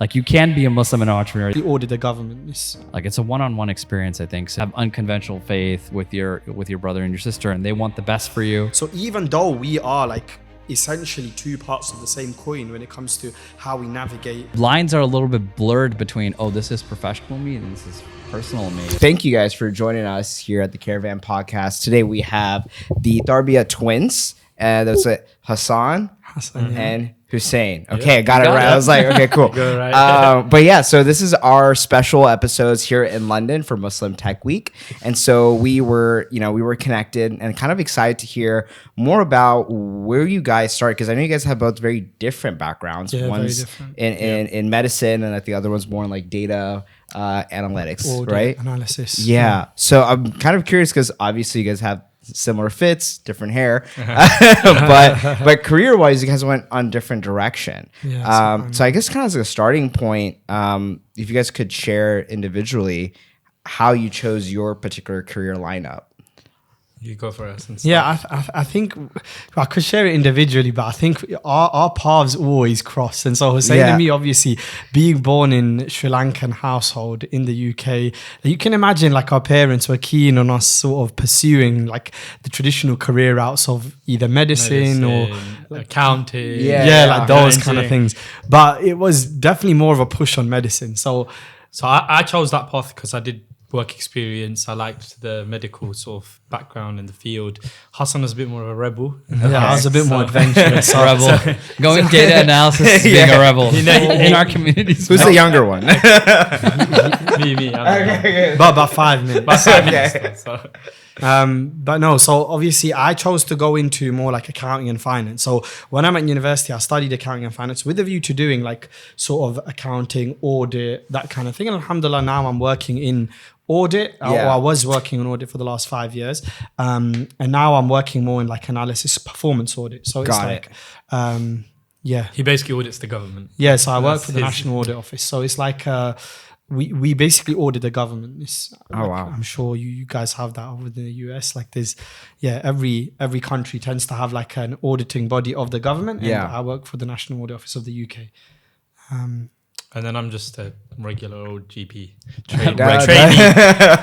Like you can be a Muslim and an entrepreneur. The audit the government is Like it's a one-on-one experience, I think. So have unconventional faith with your brother and your sister, and they want the best for you. so even though we are like essentially two parts of the same coin when it comes to how we navigate. Lines are a little bit blurred between, oh, this is professional me and this is personal me. Thank you guys for joining us here at the Caravan Podcast. Today we have the Tarbiyah Twins. That's it, Hassan and Hussain. Okay, I got it right. I was like, okay, cool. But yeah, so this is our special episodes here in London for Muslim Tech Week, and so we were connected and kind of excited to hear more about where you guys started, because I know you guys have both very different backgrounds. Yeah, one's very different. in medicine, and like the other one's more in like data analytics, Audit, right? Analysis. Yeah. So I'm kind of curious because obviously you guys have similar fits, different hair, but career-wise, you guys went on different direction. Yeah, so I guess kind of as a starting point, if you guys could share individually how you chose your particular career lineup. You go for us. Yeah, I think I could share it individually, but I think our paths always cross. And so Hussein and me, obviously, being born in Sri Lankan household in the UK, you can imagine like our parents were keen on us sort of pursuing like the traditional career routes of either medicine or like accounting. Like those kind of things. But it was definitely more of a push on medicine. So I chose that path because I did work experience. I liked the medical sort of background in the field. Hassan was a bit more of a rebel. I was a bit more adventurous. Rebel. Going data analysis, being a rebel in our communities. Who's the younger one? me. But about 5 minutes. About 5 minutes. So. But no, so obviously I chose to go into more like accounting and finance. So when I'm at university, I studied accounting and finance with a view to doing like sort of accounting, audit, that kind of thing. And alhamdulillah, now I'm working in audit, or I was working on audit for the last 5 years. And now I'm working more in like analysis, performance audit. So it's He basically audits the government. Yeah, so I work for the National Audit Office. So it's like we basically audit the government. Wow. I'm sure you guys have that over in the US. Like there's, every country tends to have like an auditing body of the government. And I work for the National Audit Office of the UK. And then I'm just a regular old GP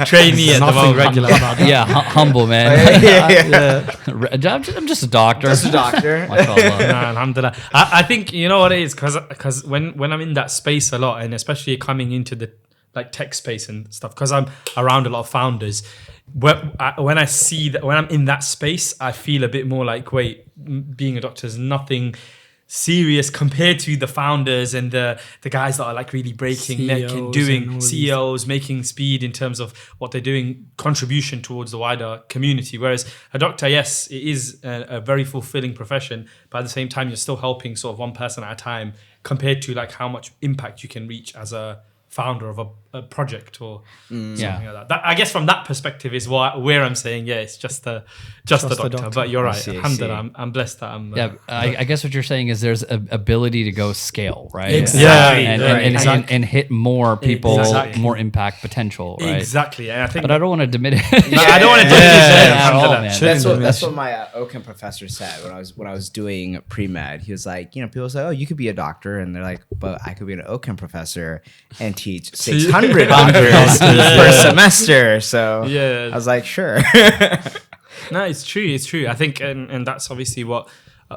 trainee at the moment. Regular about that. Yeah, humble man. I'm just a doctor. Alhamdulillah. I think you know what it is, because when I'm in that space a lot, and especially coming into the like tech space and stuff, because I'm around a lot of founders. When I see that, when I'm in that space, I feel a bit more like, wait, being a doctor is nothing serious compared to the founders and the guys that are like really breaking CEOs neck and doing CEOs, making speed in terms of what they're doing, contribution towards the wider community. Whereas a doctor, yes, it is a very fulfilling profession, but at the same time, you're still helping sort of one person at a time compared to like how much impact you can reach as a founder of a project or something like that. I guess from that perspective is where I'm saying, it's just a doctor. But you're right. Alhamdulillah, I'm blessed that I'm... I guess what you're saying is there's an ability to go scale, right? Exactly. And hit more people, more impact potential, right? Exactly. And I think, but I don't want to diminish. I don't want to diminish at all, man. That's what my OChem professor said when I was doing pre-med. He was like, people say, oh, you could be a doctor, and they're like, but I could be an OChem professor and teach 600 doctors per semester. So I was like, sure. No, it's true. I think, and that's obviously what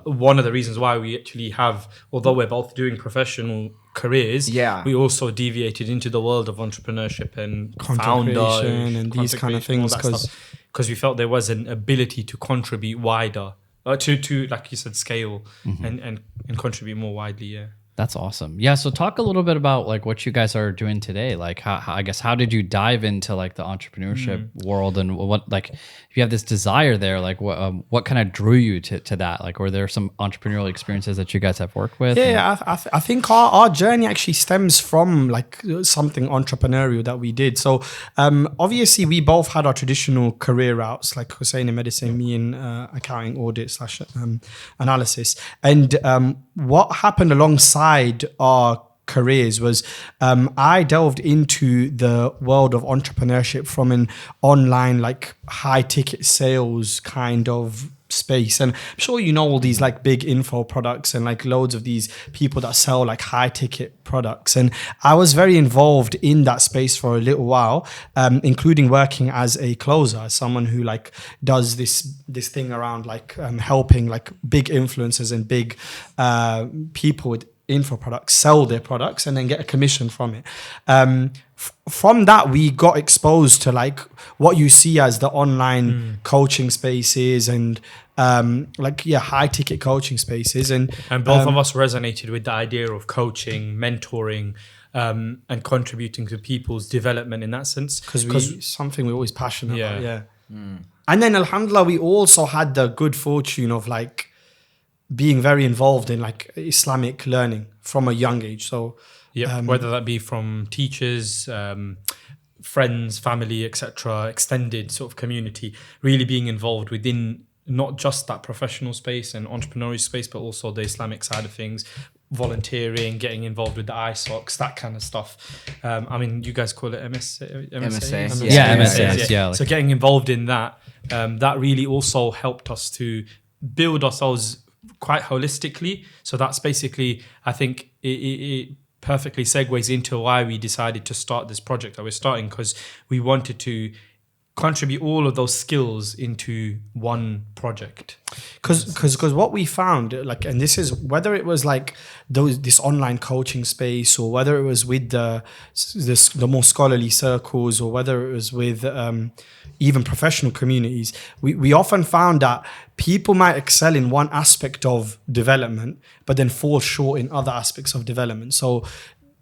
one of the reasons why we actually have, although we're both doing professional careers, we also deviated into the world of entrepreneurship and founder and these kind of things, because we felt there was an ability to contribute wider, to like you said, scale and contribute more widely. Yeah. That's awesome. Yeah. So talk a little bit about like what you guys are doing today. Like how did you dive into like the entrepreneurship world, and what, like if you have this desire there, like what kind of drew you to that? Like, were there some entrepreneurial experiences that you guys have worked with? I think our journey actually stems from like something entrepreneurial that we did. So obviously we both had our traditional career routes, like Hussein in medicine, me in accounting, audit / analysis. And what happened alongside our careers was I delved into the world of entrepreneurship from an online like high ticket sales kind of space. And I'm sure you know all these like big info products and like loads of these people that sell like high ticket products. And I was very involved in that space for a little while, including working as a closer, as someone who like does this thing around like helping like big influencers and big people with info products sell their products and then get a commission from it. From that, we got exposed to like what you see as the online coaching spaces and high ticket coaching spaces. And both of us resonated with the idea of coaching, mentoring, and contributing to people's development in that sense. Because something we're always passionate about. Yeah. And then alhamdulillah, we also had the good fortune of like being very involved in like Islamic learning from a young age. So whether that be from teachers, friends, family, etc., extended sort of community, really being involved within not just that professional space and entrepreneurial space, but also the Islamic side of things, volunteering, getting involved with the ISOCs, that kind of stuff. I mean, you guys call it MSA? Yeah, MSA. Yeah. So getting involved in that, that really also helped us to build ourselves quite holistically. So that's basically, I think it perfectly segues into why we decided to start this project that we're starting, because we wanted to contribute all of those skills into one project. Because what we found, like, and this is whether it was like this online coaching space, or whether it was with the more scholarly circles, or whether it was with even professional communities, we often found that people might excel in one aspect of development, but then fall short in other aspects of development. So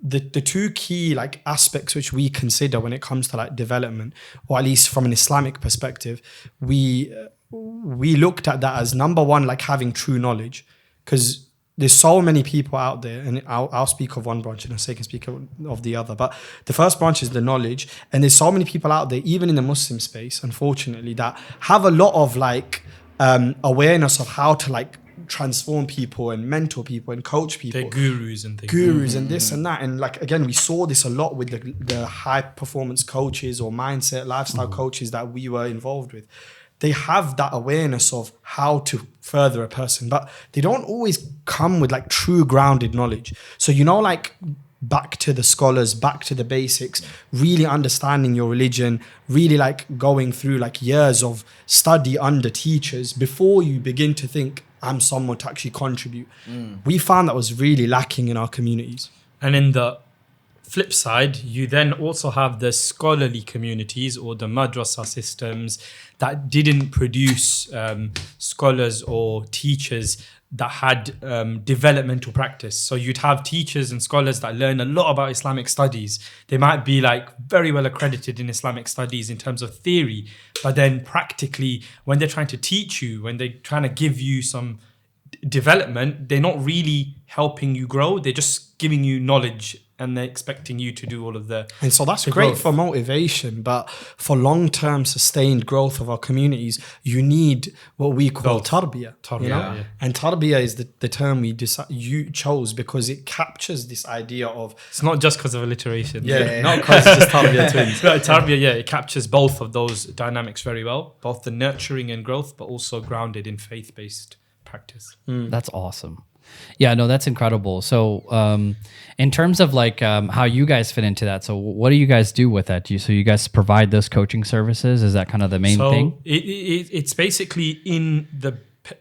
the two key like aspects which we consider when it comes to like development, or at least from an Islamic perspective, we looked at that as number one, like having true knowledge, because there's so many people out there, and I'll speak of one branch and I can speak of the other. But the first branch is the knowledge, and there's so many people out there, even in the Muslim space, unfortunately, that have a lot of like awareness of how to like transform people and mentor people and coach people. They're gurus and things. Gurus and this and that. And like, again, we saw this a lot with the high performance coaches or mindset, lifestyle coaches that we were involved with. They have that awareness of how to further a person, but they don't always come with like true grounded knowledge. So, you know, like back to the scholars, back to the basics, really understanding your religion, really like going through like years of study under teachers before you begin to think, I'm someone to actually contribute. We found that was really lacking in our communities. And in the flip side, you then also have the scholarly communities or the madrasa systems that didn't produce scholars or teachers that had developmental practice. So you'd have teachers and scholars that learn a lot about Islamic studies. They might be like very well accredited in Islamic studies in terms of theory, but then practically when they're trying to teach you, when they're trying to give you some development, they're not really helping you grow. They're just giving you knowledge and they're expecting you to do all of the And so that's great growth. for motivation, but for long-term sustained growth of our communities, you need what we call tarbiyah. You know? Yeah. And tarbiyah is the term you chose because it captures this idea of... It's not just because of alliteration. not because it's just Tarbiyah Twins. Right, Tarbiyah, it captures both of those dynamics very well, both the nurturing and growth, but also grounded in faith-based practice. That's awesome. Yeah, no, that's incredible. So in terms of like how you guys fit into that, so what do you guys do with that? So you guys provide those coaching services? Is that kind of the main thing? It's basically in the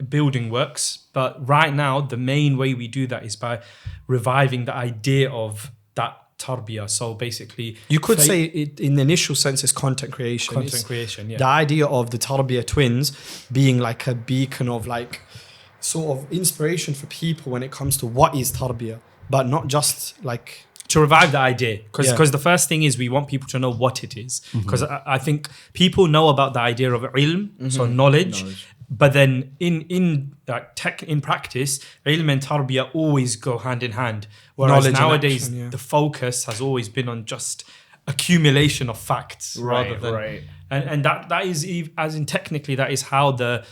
building works, but right now the main way we do that is by reviving the idea of that tarbiyah. So basically, you could say it in the initial sense is content creation. Content creation, yeah. The idea of the Tarbiyah Twins being like a beacon of like sort of inspiration for people when it comes to what is tarbiyah, but not just like to revive the idea, because the first thing is we want people to know what it is, because I think people know about the idea of ilm, so knowledge, but then in practice, ilm and tarbiyah always go hand in hand. Whereas knowledge nowadays and action, the focus has always been on just accumulation of facts rather than and that is as in technically that is how the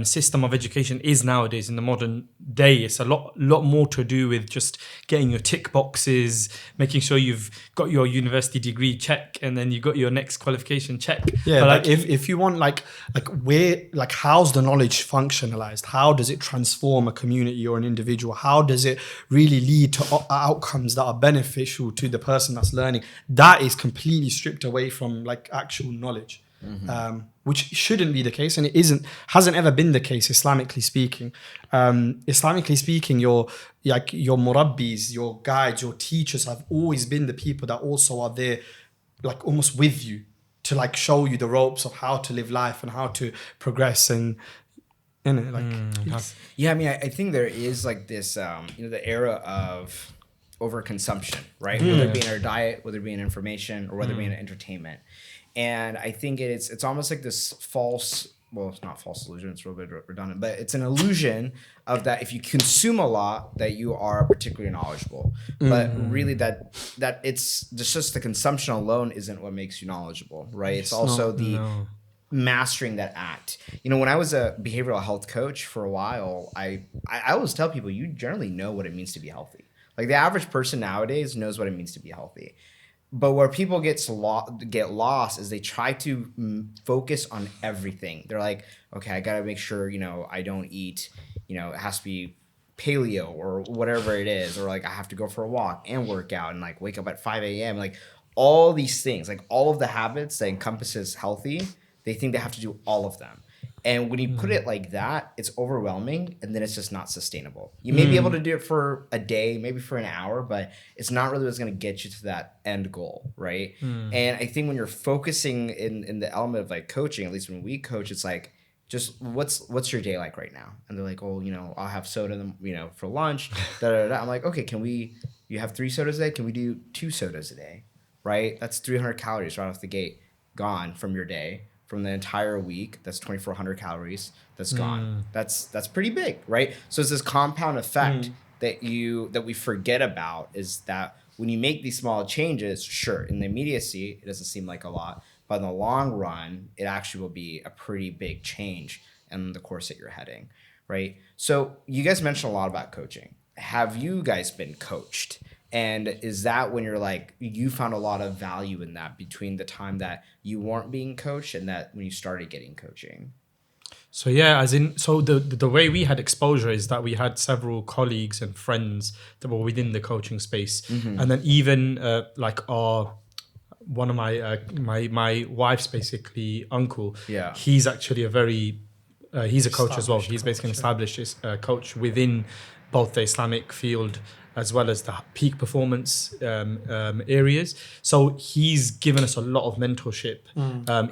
system of education is nowadays in the modern day. It's a lot more to do with just getting your tick boxes, making sure you've got your university degree, check, and then you got your next qualification, check. Yeah, but like if you want how's the knowledge functionalized? How does it transform a community or an individual? How does it really lead to outcomes that are beneficial to the person that's learning? That is completely stripped away from like actual knowledge. Which shouldn't be the case, and hasn't ever been the case Islamically speaking. Islamically speaking, your murabbis, your guides, your teachers have always been the people that also are there, like almost with you to like show you the ropes of how to live life and how to progress. And I mean, I think there is like this, the era of overconsumption, right? Whether it be in our diet, whether it be in information, or whether it be in entertainment. And I think it's almost like this false, well, it's not false illusion, it's a little bit redundant, but it's an illusion of that if you consume a lot, that you are particularly knowledgeable. But really that it's just the consumption alone isn't what makes you knowledgeable, right? It's also mastering that act. When I was a behavioral health coach for a while, I always tell people, you generally know what it means to be healthy. Like the average person nowadays knows what it means to be healthy. But where people get lost is they try to focus on everything. They're like, okay, I got to make sure, I don't eat, it has to be paleo or whatever it is. Or like I have to go for a walk and work out and like wake up at 5 a.m. Like all these things, like all of the habits that encompasses healthy, they think they have to do all of them. And when you put it like that, it's overwhelming, and then it's just not sustainable. You may be able to do it for a day, maybe for an hour, but it's not really what's going to get you to that end goal, right? And I think when you're focusing in the element of like coaching, at least when we coach, it's like, just what's your day like right now? And they're like, oh, I'll have soda, for lunch. I'm like, okay, you have 3 sodas a day? Can we do 2 sodas a day, right? That's 300 calories right off the gate, gone from your day. From the entire week, that's 2,400 calories. That's gone. That's pretty big, right? So it's this compound effect that we forget about, is that when you make these small changes, sure, in the immediacy, it doesn't seem like a lot, but in the long run, it actually will be a pretty big change in the course that you're heading, right? So you guys mentioned a lot about coaching. Have you guys been coached? And is that when you're like, you found a lot of value in that between the time that you weren't being coached and that when you started getting coaching? So the way we had exposure is that we had several colleagues and friends that were within the coaching space. And then even one of my wife's basically uncle, he's actually he's a coach as well. He's basically an established coach within both the Islamic field as well as the peak performance areas. So he's given us a lot of mentorship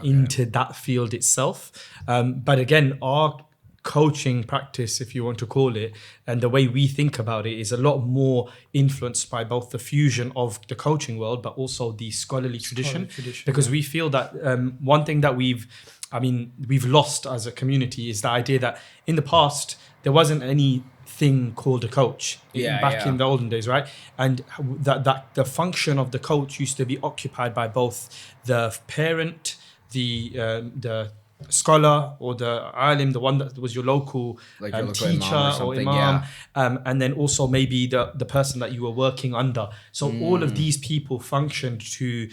into that field itself. But again, our coaching practice, if you want to call it, and the way we think about it is a lot more influenced by both the fusion of the coaching world, but also the scholarly tradition. Because we feel that one thing that we've lost as a community is the idea that in the past, there wasn't any thing called a coach back in the olden days, right? And that the function of the coach used to be occupied by both the parent, the scholar, or the alim, the one that was your local, like your local teacher or imam, and then also maybe the person that you were working under. So all of these people functioned to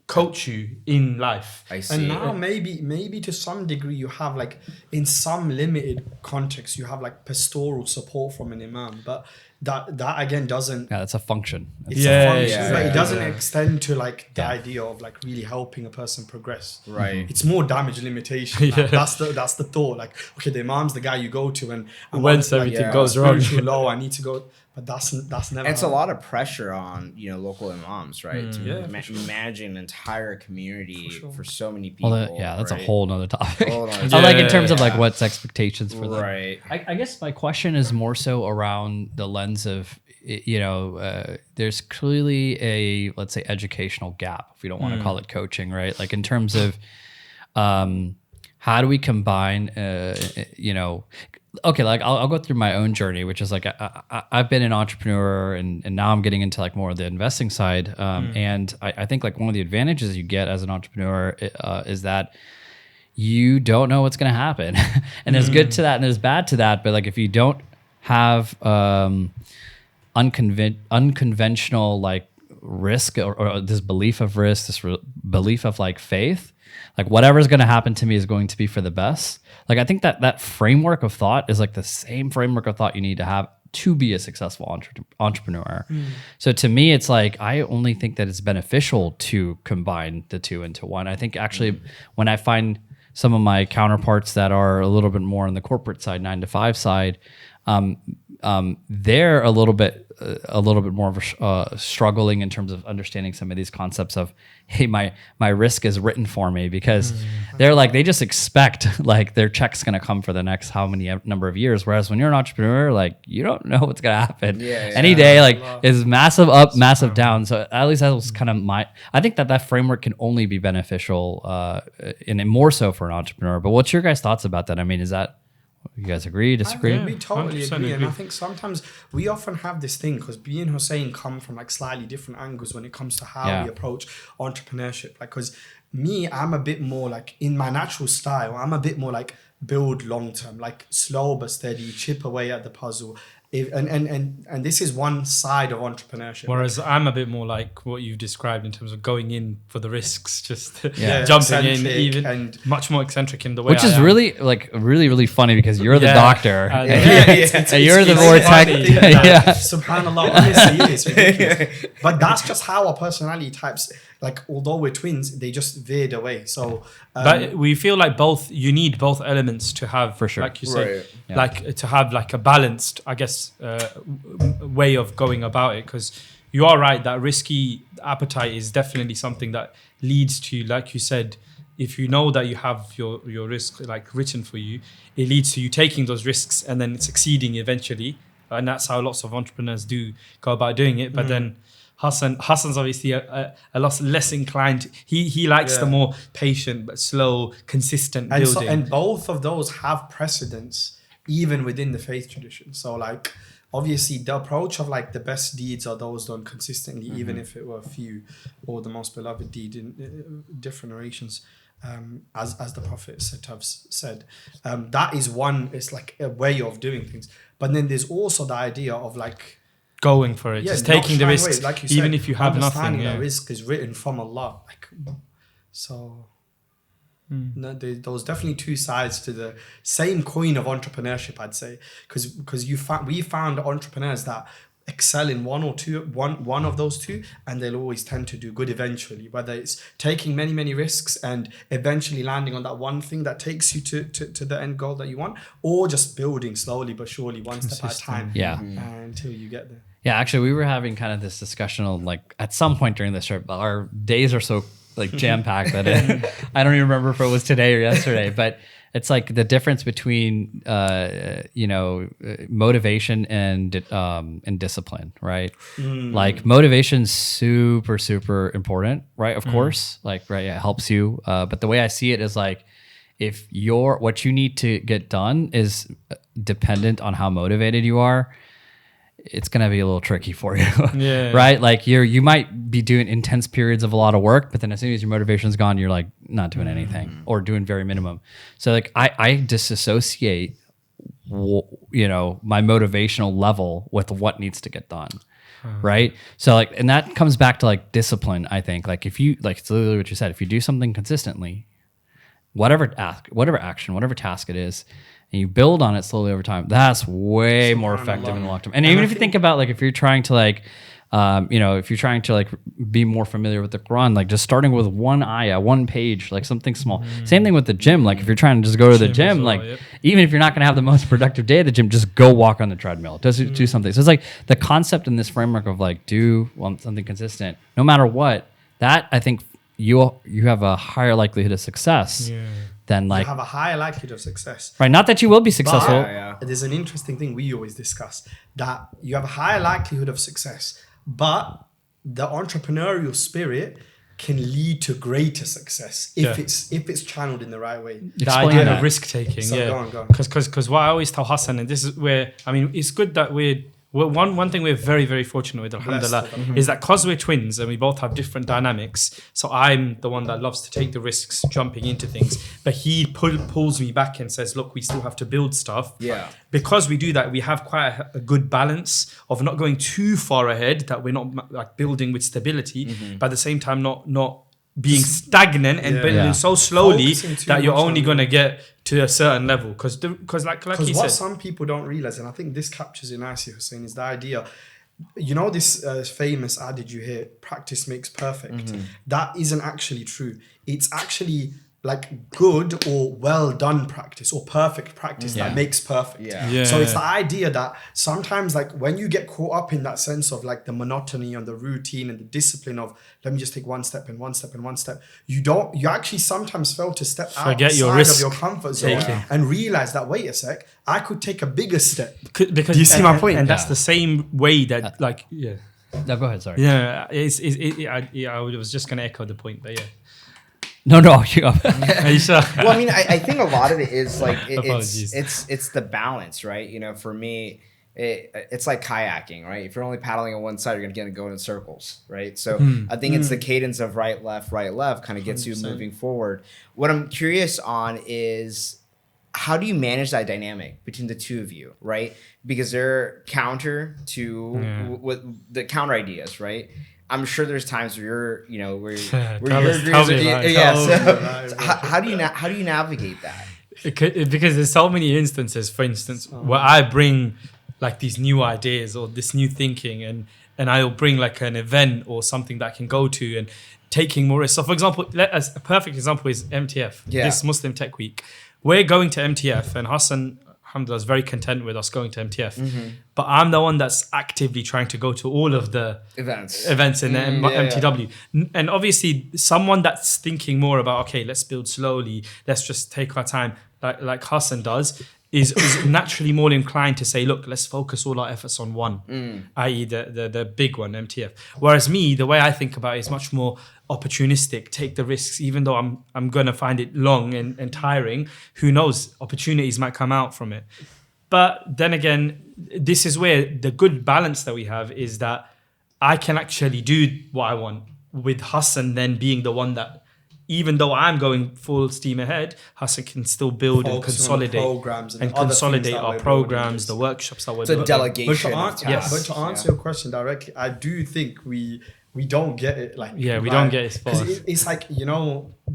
coach you in life. I see. And now maybe to some degree you have like, in some limited context, you have like pastoral support from an imam, but that again doesn't. Yeah, that's a function. It's a function, but it doesn't extend to like the idea of like really helping a person progress. Right. It's more damage limitation. That's the thought. Like, okay, the imam's the guy you go to, and once everything goes wrong, low, I need to go. But that's never. It's a lot of pressure on local imams, right? To manage an entire community for so many people. Well, that's a whole nother topic. In terms of like what's expectations for them. Right. I guess my question is more so around the lens of there's clearly a, let's say, educational gap, if we don't want to call it coaching, right? Like in terms of how do we combine okay, like I'll go through my own journey, which is like I've been an entrepreneur and now I'm getting into like more of the investing side. And I think like one of the advantages you get as an entrepreneur is that you don't know what's going to happen. And there's good to that and there's bad to that. But like, if you don't have unconventional like risk or this belief of risk, this belief of like faith, like whatever's going to happen to me is going to be for the best. Like, I think that framework of thought is like the same framework of thought you need to have to be a successful entrepreneur. So to me, it's like, I only think that it's beneficial to combine the two into one. I think actually when I find some of my counterparts that are a little bit more on the corporate side, 9-to-5 side, they're a little bit more of struggling in terms of understanding some of these concepts of, hey, my risk is written for me, because they're like, they just expect like their check's going to come for the next how many number of years. Whereas when you're an entrepreneur, like you don't know what's going to happen. Any day like is massive up, massive down. So at least that was kind of I think that framework can only be beneficial and more so for an entrepreneur. But what's your guys' thoughts about that? I mean, is that, you guys agree, disagree? We totally agree. And I think sometimes we often have this thing, because me and Hussain come from like slightly different angles when it comes to how we approach entrepreneurship. Like, because me, I'm a bit more like, in my natural style, I'm a bit more like build long term, like slow but steady, chip away at the puzzle. And this is one side of entrepreneurship. Whereas I'm a bit more like what you've described in terms of going in for the risks, just jumping in, even and much more eccentric in the way. Which is really like really funny, because you're the doctor and you're the it's more tech. Subhanallah, honestly, it's ridiculous. But that's just how our personality types. Like, although we're twins, they just veered away. So, but we feel like you need both elements to have, for sure, like you said, like to have like a balanced, I guess, way of going about it. Because you are right that risky appetite is definitely something that leads to, like you said, if you know that you have your risk like written for you, it leads to you taking those risks and then succeeding eventually. And that's how lots of entrepreneurs do go about doing it. But then Hassan's obviously a lot less inclined. He likes the more patient but slow, consistent building. And both of those have precedence even within the faith tradition. So like, obviously the approach of like the best deeds are those done consistently, even if it were few, or the most beloved deed in different narrations. As the Prophet said, that is one. It's like a way of doing things. But then there's also the idea of like going for it, just taking the risks, like you even said, if you have nothing. Understanding that risk is written from Allah. Like, so no, those definitely two sides to the same coin of entrepreneurship, I'd say, because we found entrepreneurs that excel in one of those two, and they'll always tend to do good eventually, whether it's taking many risks and eventually landing on that one thing that takes you to the end goal that you want, or just building slowly but surely, one step at a time, until you get there. Yeah, actually, we were having kind of this discussion on like at some point during this trip, our days are so like jam packed that I don't even remember if it was today or yesterday, but it's like the difference between motivation and discipline, right? Like motivation's super important, right? Of course, like it helps you, but the way I see it is like, if what you need to get done is dependent on how motivated you are, it's going to be a little tricky for you, right? Like you might be doing intense periods of a lot of work, but then as soon as your motivation's gone, you're like not doing anything or doing very minimum. So like I disassociate, my motivational level with what needs to get done. Right. So like, and that comes back to like discipline. I think like if you, like it's literally what you said, if you do something consistently, whatever action, whatever task it is, and you build on it slowly over time, that's way more effective in the long term. And even if you think about like, if you're trying to like, be more familiar with the Quran, like just starting with one ayah, one page, like something small. Same thing with the gym. Like if you're trying to just go to the gym, even if you're not going to have the most productive day at the gym, just go walk on the treadmill. Just do something. So it's like the concept in this framework of like do something consistent, no matter what. That I think you have a higher likelihood of success. Than like you have a higher likelihood of success. Right, not that you will be successful. There's an interesting thing we always discuss, that you have a higher likelihood of success, but the entrepreneurial spirit can lead to greater success if it's channeled in the right way. The idea of risk taking, Go on. Because what I always tell Hassan, and this is where, I mean, it's good that we're Well, one thing we're very, very fortunate with, alhamdulillah, is that because we're twins and we both have different dynamics, so I'm the one that loves to take the risks jumping into things, but he pulls me back and says, look, we still have to build stuff. Yeah. Because we do that, we have quite a good balance of not going too far ahead, that we're not like building with stability, but at the same time not being stagnant and building so slowly that you're only going to get to a certain level. Because like he what said, some people don't realize, and I think this captures it nicely, Hussein, is the idea. You know this famous adage you hear, practice makes perfect. That isn't actually true. It's actually like good or well done practice or perfect practice that makes perfect. So it's the idea that sometimes like when you get caught up in that sense of like the monotony and the routine and the discipline of let me just take one step and one step and one step, you actually sometimes fail to step outside of your comfort zone and realize that, wait a sec, I could take a bigger step. Because, do you see my point? And that's the same way that No, go ahead. Sorry. Yeah, I was just going to echo the point, but yeah. No. Are you sure? Well, I mean, I think a lot of it is like Apologies. it's the balance, right? You know, for me, it's like kayaking, right? If you're only paddling on one side, you're gonna go in circles, right? So I think it's the cadence of right, left, kind of gets 100%. You moving forward. What I'm curious on is how do you manage that dynamic between the two of you, right? Because they're counter to what the counter ideas, right? I'm sure there's times where you're how do you navigate that? Because there's so many instances, for instance, where I bring like these new ideas or this new thinking and I'll bring like an event or something that I can go to and taking more risks. So for example, a perfect example is MTF, this Muslim Tech Week. We're going to MTF and Hassan, alhamdulillah, is very content with us going to MTF. But I'm the one that's actively trying to go to all of the events in the MTW. And obviously, someone that's thinking more about, okay, let's build slowly, let's just take our time, like Hassan does, is naturally more inclined to say, look, let's focus all our efforts on one, i.e. the big one, MTF. Whereas me, the way I think about it is much more opportunistic, take the risks, even though I'm going to find it long and tiring. Who knows, opportunities might come out from it. But then again, this is where the good balance that we have is that I can actually do what I want, with Hassan then being the one that, even though I'm going full steam ahead, Hassan can still build and consolidate our programs, the workshops that we're doing. It's a delegation. But to answer your question directly, I do think we don't get it we don't get it because it's like,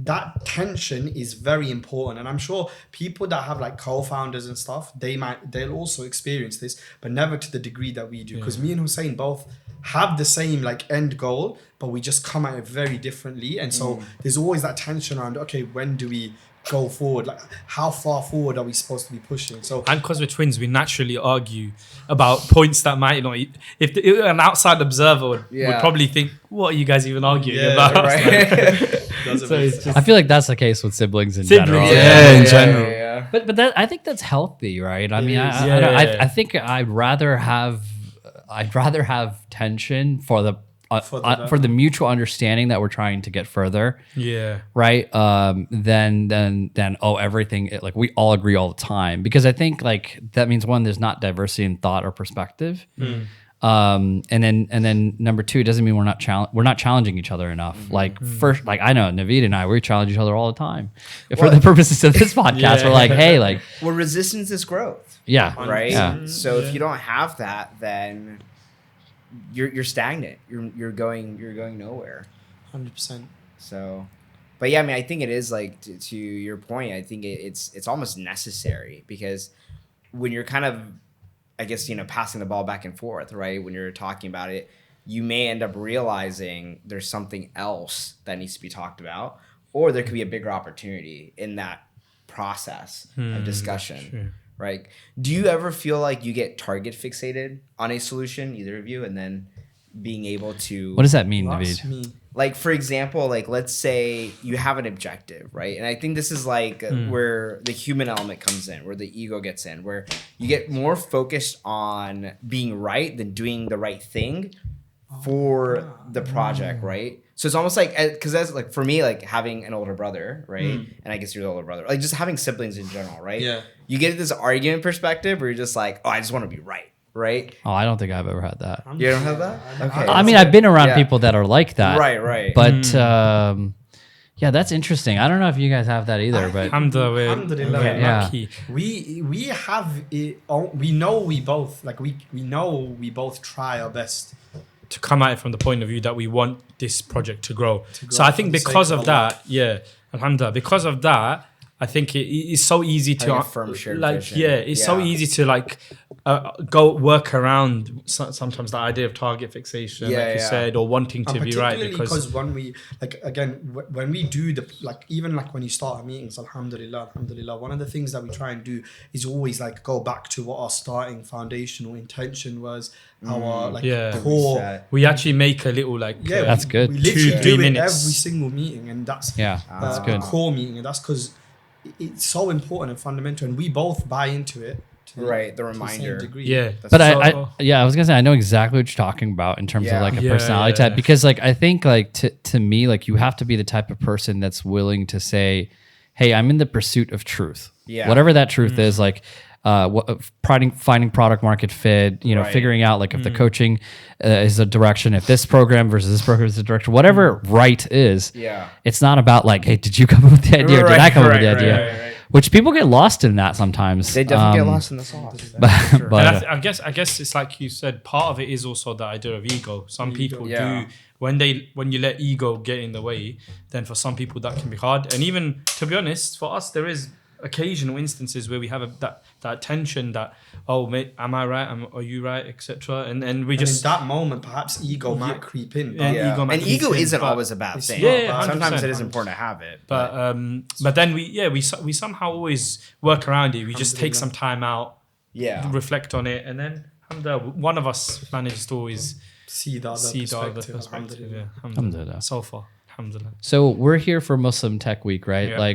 that tension is very important, and I'm sure people that have like co-founders and stuff, they'll also experience this, but never to the degree that we do, because me and Hussein both have the same like end goal, but we just come at it very differently, and so there's always that tension around, okay, when do we go forward, like how far forward are we supposed to be pushing? So, and because we're twins, we naturally argue about points that might not, if an outside observer would probably think, what are you guys even arguing about? Right. I feel like that's the case with siblings in general. In general. But that, I think that's healthy, right? I mean, I think I'd rather have tension for the mutual understanding that we're trying to get further. Right. Then everything, like we all agree all the time, because I think like that means, one, there's not diversity in thought or perspective. And then number two, it doesn't mean we're not challenging each other enough. Like first, like I know Naveed and I, we challenge each other all the time. For the purposes of this podcast, we're like, hey, like, well, resistance is growth. Yeah. Right. Yeah. So if you don't have that, then you're stagnant. You're going nowhere. 100%. So, but yeah, I mean, I think it is like to your point. I think it's almost necessary, because when you're kind of, I guess, passing the ball back and forth, right? When you're talking about it, you may end up realizing there's something else that needs to be talked about, or there could be a bigger opportunity in that process of discussion. Sure. Right. Do you ever feel like you get target fixated on a solution, either of you, and then being able to... What does that mean, Naveed? Like, for example, like, let's say you have an objective, right? And I think this is like where the human element comes in, where the ego gets in, where you get more focused on being right than doing the right thing for the project, right? So it's almost like, because that's like, for me, like having an older brother, right? And I guess you're the older brother, like just having siblings in general, right? Yeah. You get this argument perspective where you're just like, oh, I just want to be right. right? Oh, I don't think I've ever had that. You don't have that? Okay. I mean, I've been around Yeah. people that are like that. Right. But yeah, that's interesting. I don't know if you guys have that either, but Alhamdulillah, Okay. we're Yeah. lucky. We have it. We know we both we know we both try our best. to come at it from the point of view that we want this project to grow. grow So I for think the sake because of of Allah. that, yeah, alhamdulillah, because of that, I think it's so easy to Having a firm shared vision. it's so Yeah. easy to go work around sometimes the idea of target fixation, Yeah, like you yeah. said, or wanting to And be right particularly because when we when we do even when you start our meetings, alhamdulillah, one of the things that we try and do is always go back to what our starting foundational intention was, our Yeah. core. Reset. we actually make a little That's good. We literally 2-3 do it minutes. every single meeting, and that's that's a good. core meeting, and that's because it's so important and fundamental, and we both buy into it. Right, the to the same reminder. degree. yeah. But So- I was gonna say I know exactly what you're talking about in terms Yeah. of like a Yeah, personality yeah, type, because I think to me you have to be the type of person that's willing to say, hey, I'm in the pursuit of truth. Yeah. Whatever that truth is, finding product market fit, Right. figuring out if the coaching is a direction, if this program versus this program is a direction, whatever right is. Yeah. It's not about hey, did you come up with the idea or did I come up with the idea? Right. Which people get lost in that sometimes. They definitely get lost in the sauce. But And I guess it's like you said, part of it is also the idea of ego. Some people Yeah. do when you let ego get in the way, then for some people that can be hard. And even to be honest, for us there is occasional instances where we have that tension that, oh mate, am I right? Are you right, etc. And we And just in that moment, perhaps ego might creep in. Yeah. Yeah. Ego might And creep ego in, isn't but always a bad it's thing. not Yeah, Sometimes 100%. it is important to have it. but then we somehow always work around it. We just take some time out, yeah. reflect on it, and then alhamdulillah, one of us manages to always See the other see the other perspective. perspective. alhamdulillah. Yeah, Alhamdulillah. So far, alhamdulillah. So we're here for Muslim Tech Week, right? Yeah.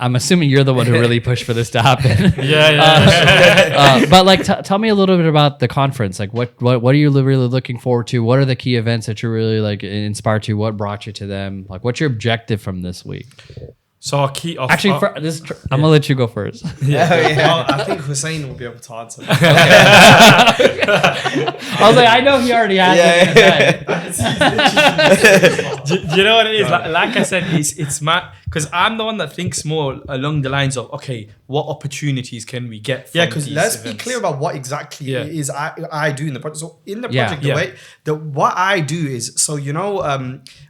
I'm assuming you're the one who really pushed for this to happen. Yeah. But tell me a little bit about the conference. What are you really looking forward to? What are the key events that you're really inspired to? What brought you to them? What's your objective from this week? So our key. Actually, I'm gonna let you go first. Well, I think Hussein will be able to answer. I was I know he already has it. Do you know what it is? Like I said, it's my because I'm the one that thinks more along the lines of what opportunities can we get? From Because these let's events? be clear about what exactly Yeah. it is I do in the project. So in the Yeah. project, Yeah. what I do is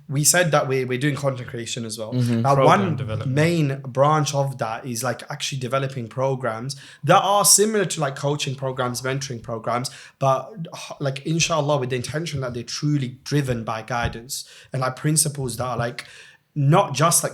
we said that we're doing content creation as well. Now, Program one development. main branch of that is actually developing programs that are similar to coaching programs, mentoring programs, but inshallah with the intention that they're truly driven by guidance and principles that are not just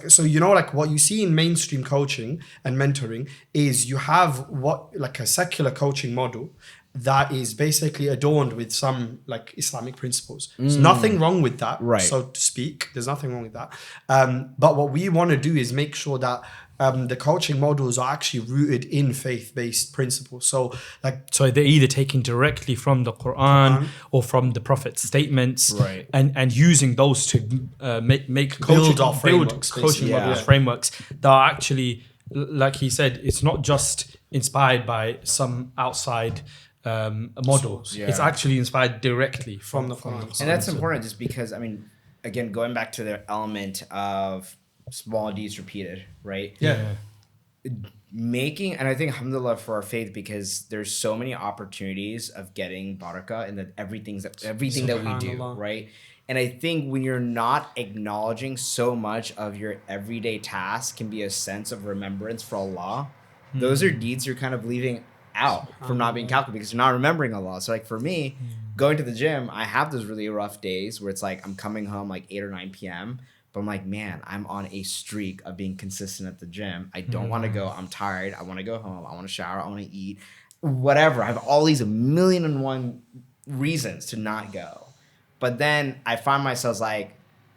what you see in mainstream coaching and mentoring is you have a secular coaching model that is basically adorned with some Islamic principles. There's nothing wrong with that, Right. so to speak. There's nothing wrong with that. But what we want to do is make sure that the coaching models are actually rooted in faith-based principles. So So they're either taken directly from the Quran or from the Prophet's statements, Right. and using those to make Build our frameworks, coaching basically. models, Yeah. frameworks that are actually, like he said, it's not just inspired by some outside model. Yeah. It's actually inspired directly from the Quran. And that's important just because, again, going back to the element of small deeds repeated, right? Yeah. And I think alhamdulillah for our faith, because there's so many opportunities of getting barakah in everything that we do, Subhanallah. right? And I think when you're not acknowledging so much of your everyday tasks can be a sense of remembrance for Allah, those are deeds you're kind of leaving out from not being calculated because you're not remembering Allah. So for me, going to the gym, I have those really rough days where it's I'm coming home 8 or 9 p.m. But I'm man, I'm on a streak of being consistent at the gym. I don't want to go. I'm tired. I want to go home. I want to shower. I want to eat. Whatever. I have all these 1,000,001 reasons to not go. But then I find myself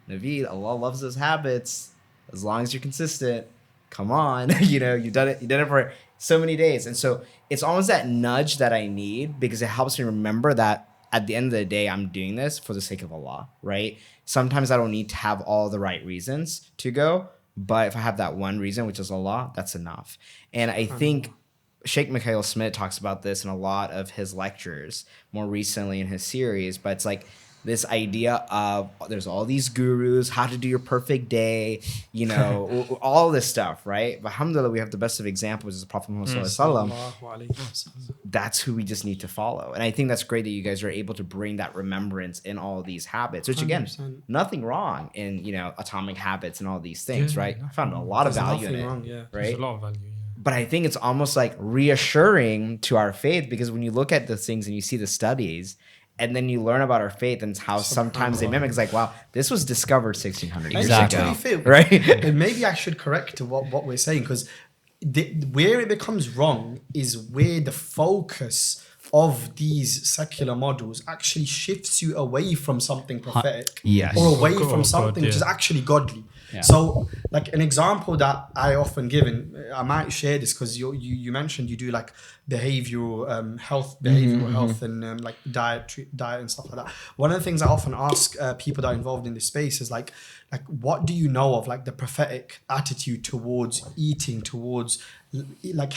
Naveed, Allah loves those habits. As long as you're consistent, come on. You've done it. You did it for so many days. And so it's almost that nudge that I need because it helps me remember that at the end of the day, I'm doing this for the sake of Allah, right? Sometimes I don't need to have all the right reasons to go, but if I have that one reason, which is Allah, that's enough. And I think Sheikh Mikhail Smith talks about this in a lot of his lectures, more recently in his series, but it's like this idea of there's all these gurus, how to do your perfect day, you know, all this stuff, right? But alhamdulillah, we have the best of examples, is the Prophet Muhammad Sallallahu Alaihi Wasallam. That's who we just need to follow. And I think that's great that you guys are able to bring that remembrance in all of these habits, which again, 100%. nothing wrong in, you know, atomic habits and all these things, right? I found a lot of value in it, right? There's a lot of value. But I think it's almost like reassuring to our faith, because when you look at those things and you see the studies, and then you learn about our faith and how sometimes they mimic. It's like, wow, this was discovered 1600 years ago, right? And maybe I should correct what we're saying, because where it becomes wrong is where the focus of these secular models actually shifts you away from something prophetic, or away from something which is actually godly. Yeah. So, like an example that I often give, and I might share this because you mentioned you do like behavioral health, and like diet and stuff like that. One of the things I often ask people that are involved in this space is like what do you know of like the prophetic attitude towards eating, towards like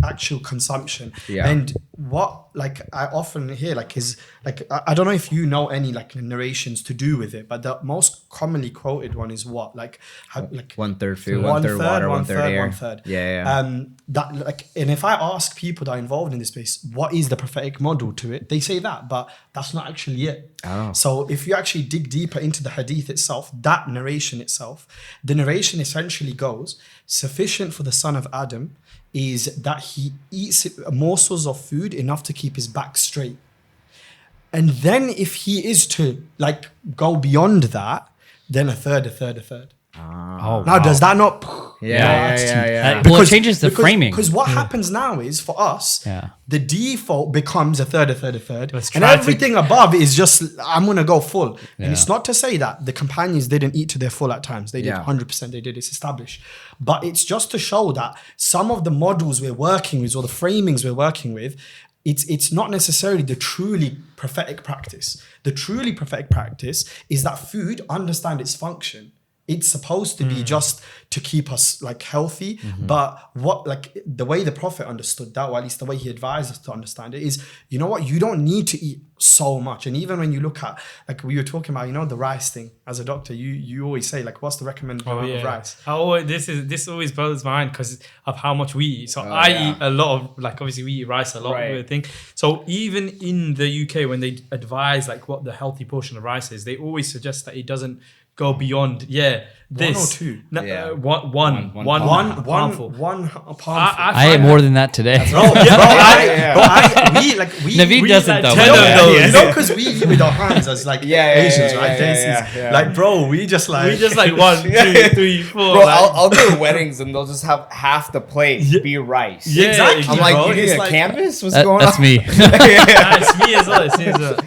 actual consumption, and what like I often hear like is like I don't know if you know any like narrations to do with it, but the most commonly quoted one is what like 1/3 food, 1/3 water, 1/3 air. 1/3. Yeah. That like, and if I ask people that are involved in this space, what is the prophetic model to it? They say that, but that's not actually it. Oh. So if you actually dig deeper into the hadith itself, that narration itself, the narration essentially goes, sufficient for the son of Adam is that he eats morsels of food enough to keep his back straight. And then if he is to like go beyond that, then a third. Now, does that not? Yeah. Well, it changes the framing. Because what happens now is for us, the default becomes a third, and everything above is just I'm gonna go full. And it's not to say that the companions didn't eat to their full at times. They did 100%. They did. It's established. But it's just to show that some of the models we're working with or the framings we're working with, it's not necessarily the truly prophetic practice. The truly prophetic practice is that food understand its function. It's supposed to be just to keep us like healthy, but what like the way the Prophet understood that, or at least the way he advised us to understand it, is you know what, you don't need to eat so much. And even when you look at like we were talking about, you know, the rice thing. As a doctor, you always say like, what's the recommended amount of rice? This always blows my mind because of how much we eat. So I eat a lot of like obviously we eat rice a lot. I think so. Even in the UK, when they advise like what the healthy portion of rice is, they always suggest that it doesn't go beyond this. 1 or 2. One palmful. I ate more than that today. We doesn't though. 10 of those. You know, because we eat with our hands as like Asians, right? Like, bro, we just like 1, 2, 3, 4. Bro, I'll go to weddings and they'll just have half the plate be rice. Exactly. I'm like, bro. you need a like, canvas? What's going on? That's me. It's me as well.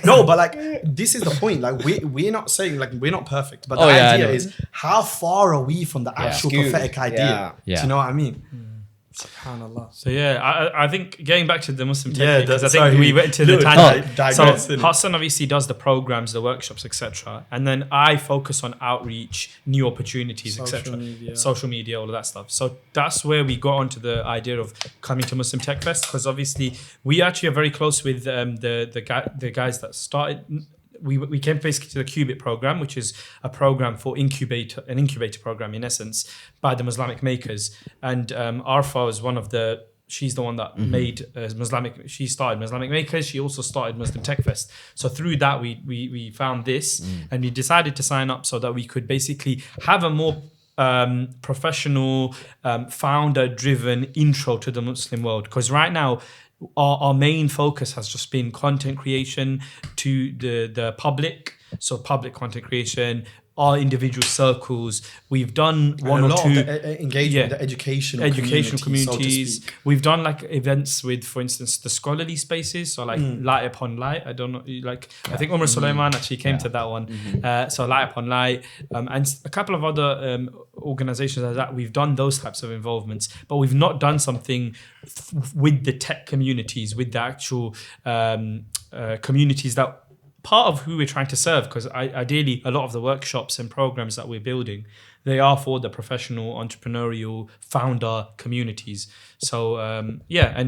No, but like this is the point. Like we're not saying like we're not perfect, but the idea is how far are we from the actual prophetic idea? Do you know what I mean? SubhanAllah. So I think getting back to the Muslim technique, because I think we went to the tangent. So Hassan obviously does the programs, the workshops, etc., and then I focus on outreach, new opportunities, etc., social media, all of that stuff. So that's where we got onto the idea of coming to Muslim Tech Fest, because obviously we actually are very close with the guys that started. We came basically to the Qubit program, which is a program for an incubator program in essence by the Islamic makers. And Arfa is she's the one that made she started Islamic makers. She also started Muslim Tech Fest. So through that, we found this and we decided to sign up so that we could basically have a more professional, founder-driven intro to the Muslim world. Because right now, our main focus has just been content creation to the public. So public content creation, our individual circles. We've done one or two engagement, the educational communities. So we've done like events with, for instance, the scholarly spaces. So like Light Upon Light. I don't know, like I think Umar Sulaiman actually came to that one. So Light Upon Light, and a couple of other organizations like that. We've done those types of involvements, but we've not done something with the tech communities, with the actual communities that part of who we're trying to serve, because ideally a lot of the workshops and programs that we're building, they are for the professional, entrepreneurial, founder communities. So and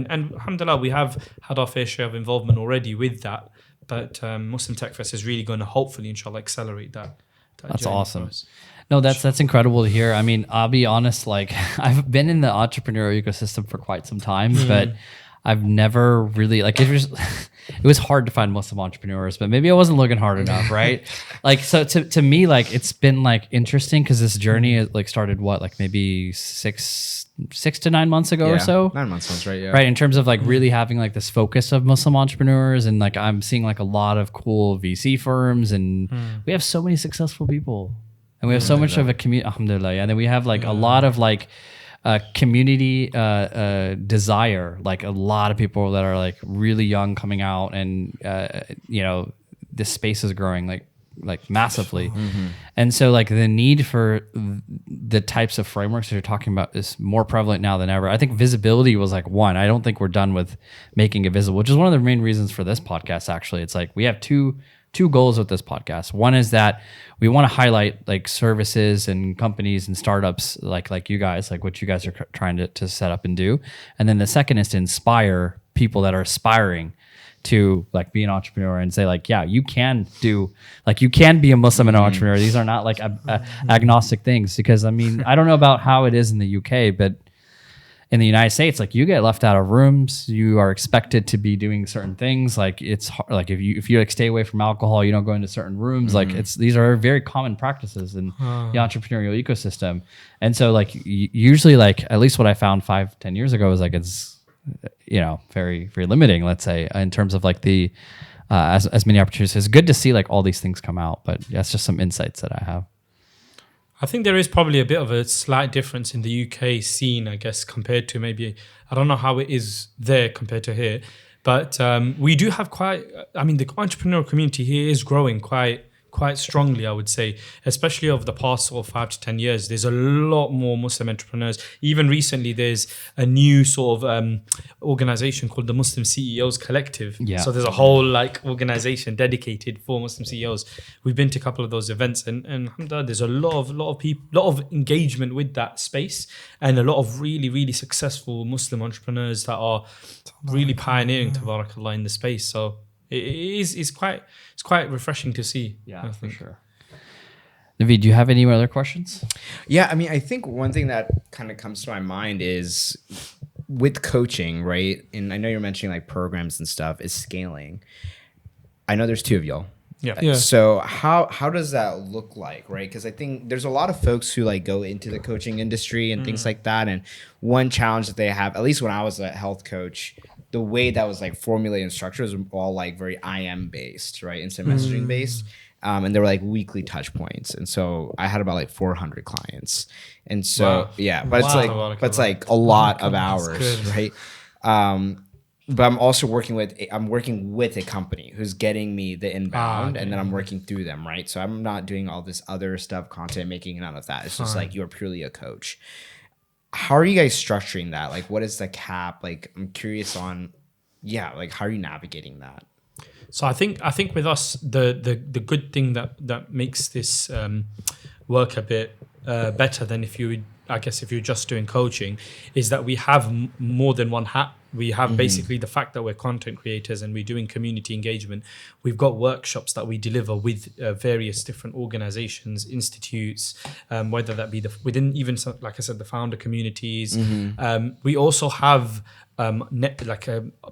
alhamdulillah, we have had our fair share of involvement already with that. But Muslim Tech Fest is really going to hopefully, inshallah, accelerate that. That's awesome. No, that's incredible to hear. I mean, I'll be honest, like I've been in the entrepreneurial ecosystem for quite some time, but I've never really like it was hard to find Muslim entrepreneurs, but maybe I wasn't looking hard enough, right? Like so to me, like it's been like interesting because this journey like started like maybe 6 to 9 months ago or so. 9 months sounds right, yeah. Right, in terms of like really having like this focus of Muslim entrepreneurs, and like I'm seeing like a lot of cool VC firms, and we have so many successful people, and we have so much of a community, alhamdulillah. And then we have like a lot of like community desire, like a lot of people that are like really young coming out, and this space is growing like massively. And so like the need for the types of frameworks that you're talking about is more prevalent now than ever. I think visibility was like one. I don't think we're done with making it visible, which is one of the main reasons for this podcast. Actually, it's like we have two goals with this podcast. One is that we want to highlight like services and companies and startups like you guys, like what you guys are trying to set up and do. And then the second is to inspire people that are aspiring to like be an entrepreneur and say like, yeah, you can be a Muslim and an entrepreneur. These are not like agnostic things, because I mean, I don't know about how it is in the UK, but in the United States, like you get left out of rooms, you are expected to be doing certain things. Like it's hard, like if you like stay away from alcohol, you don't go into certain rooms. Like these are very common practices in the entrepreneurial ecosystem. And so like usually like at least what I found 5-10 years ago is like it's very, very limiting, let's say, in terms of like the as many opportunities. It's good to see like all these things come out, but that's just some insights that I have. I think there is probably a bit of a slight difference in the UK scene, I guess, compared to maybe, I don't know how it is there compared to here, but we do have the entrepreneurial community here is growing quite strongly, I would say, especially over the past sort of 5 to 10 years. There's a lot more Muslim entrepreneurs. Even recently, there's a new sort of organization called the Muslim CEOs Collective. Yeah. So there's a whole like organization dedicated for Muslim CEOs. We've been to a couple of those events, and alhamdulillah, there's a lot of people, lot of engagement with that space, and a lot of really, really successful Muslim entrepreneurs that are really pioneering, tabarakallah, in the space. So it's quite refreshing to see. Yeah, for sure. Naveed, do you have any other questions? Yeah, I mean, I think one thing that kind of comes to my mind is with coaching, right? And I know you're mentioning like programs and stuff, is scaling. I know there's 2 of y'all. Yeah. So how does that look like, right? Because I think there's a lot of folks who like go into the coaching industry and things like that. And one challenge that they have, at least when I was a health coach, the way that was like formulated and structured was all like very IM based, right? Instant messaging based. And there were like weekly touch points. And so I had about like 400 clients. And so, but it's like a lot of hours, right? But I'm also working with a company who's getting me the inbound, and then I'm working through them, right? So I'm not doing all this other stuff, content making, none of that. It's just like you're purely a coach. How are you guys structuring that? Like, what is the cap? Like, I'm curious on, like how are you navigating that? So I think with us, the good thing that makes this work a bit better than if you're just doing coaching is that we have more than one hat. We have basically the fact that we're content creators and we're doing community engagement. We've got workshops that we deliver with various different organizations, institutes, whether that be within even, like I said, the founder communities. We also have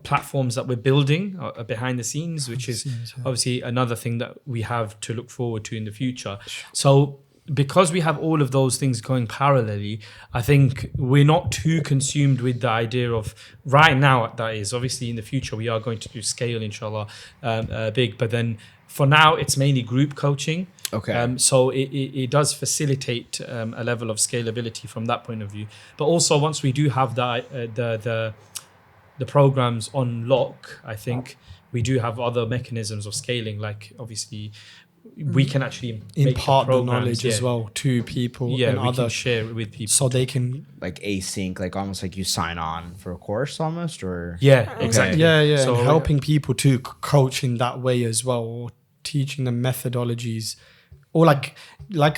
platforms that we're building behind the scenes, which is obviously another thing that we have to look forward to in the future. So because we have all of those things going parallelly, I think we're not too consumed with the idea of right now, that is. Obviously, in the future, we are going to do scale, inshallah, big. But then for now, it's mainly group coaching. Okay. So it does facilitate a level of scalability from that point of view. But also, once we do have the programs on lock, I think we do have other mechanisms of scaling, like obviously we can actually impart the knowledge as well to people, and we can share it with people, so they can like async, like almost like you sign on for a course almost, or exactly. So and helping people to coach in that way as well, or teaching them methodologies, or like